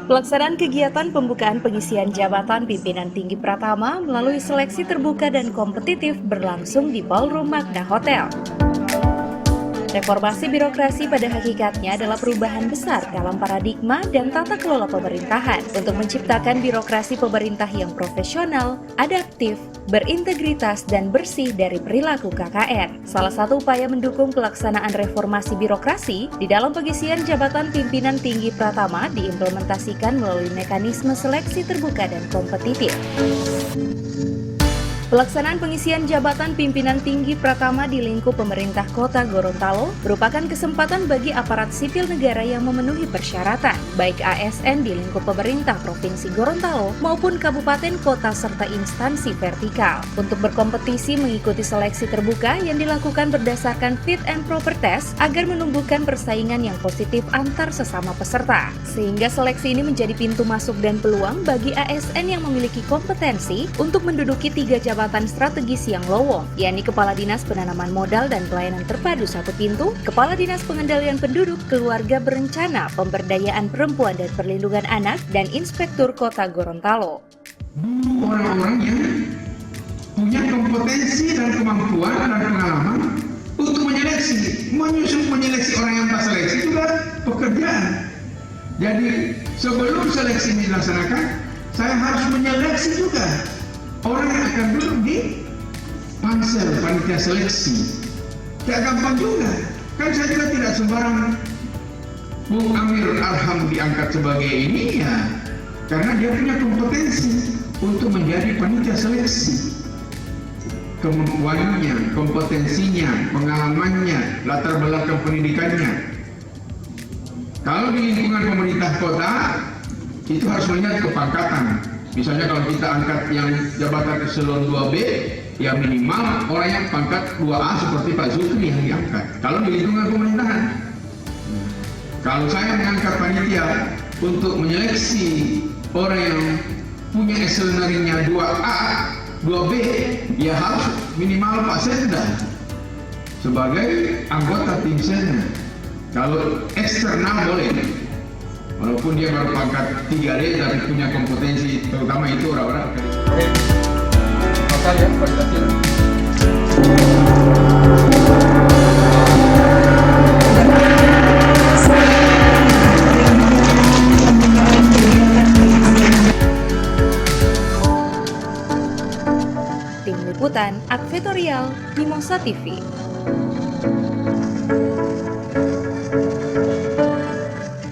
Pelaksanaan kegiatan pembukaan pengisian jabatan pimpinan tinggi Pratama melalui seleksi terbuka dan kompetitif berlangsung di Ballroom Magna Hotel. Reformasi birokrasi pada hakikatnya adalah perubahan besar dalam paradigma dan tata kelola pemerintahan untuk menciptakan birokrasi pemerintah yang profesional, adaptif, berintegritas, dan bersih dari perilaku KKN. Salah satu upaya mendukung pelaksanaan reformasi birokrasi di dalam pengisian jabatan pimpinan tinggi Pratama diimplementasikan melalui mekanisme seleksi terbuka dan kompetitif. Pelaksanaan pengisian jabatan pimpinan tinggi Pratama di lingkup pemerintah Kota Gorontalo merupakan kesempatan bagi aparat sipil negara yang memenuhi persyaratan, baik ASN di lingkup pemerintah Provinsi Gorontalo maupun kabupaten kota serta instansi vertikal, untuk berkompetisi mengikuti seleksi terbuka yang dilakukan berdasarkan fit and proper test agar menumbuhkan persaingan yang positif antar sesama peserta. Sehingga seleksi ini menjadi pintu masuk dan peluang bagi ASN yang memiliki kompetensi untuk menduduki 3 jabatan strategis yang lowong, yakni Kepala Dinas Penanaman Modal dan Pelayanan Terpadu Satu Pintu, Kepala Dinas Pengendalian Penduduk, Keluarga Berencana, Pemberdayaan Perempuan dan Perlindungan Anak, dan Inspektur Kota Gorontalo. Orang-orang yang punya kompetensi dan kemampuan dan pengalaman untuk menyeleksi orang yang tak seleksi juga pekerjaan. Jadi sebelum seleksi ini dilaksanakan, saya harus menyeleksi juga orang yang akan duduk di pansel panitia seleksi. Tidak gampang juga. Kan saya juga tidak sembarang Bung Amir Arham diangkat sebagai ini ya, karena dia punya kompetensi untuk menjadi panitia seleksi. Kemampuannya, kompetensinya, pengalamannya, latar belakang pendidikannya. Kalau di lingkungan pemerintah kota, itu harus melihat kepangkatan. Misalnya kalau kita angkat yang jabatan eselon 2B, ya minimal orang yang pangkat 2A seperti Pak Zulkifli yang diangkat. Kalau di lingkungan pemerintahan, kalau saya mengangkat panitia untuk menyeleksi orang yang punya eselonerinya 2A, 2B, ya harus minimal Pak Sekda sebagai anggota tim Sekda. Kalau eksternal boleh. Walaupun dia baru pangkat 3D tapi punya kompetensi, terutama itu orang-orang. Total ya, kualitasnya. Tim Liputan Advertorial Mimosa TV.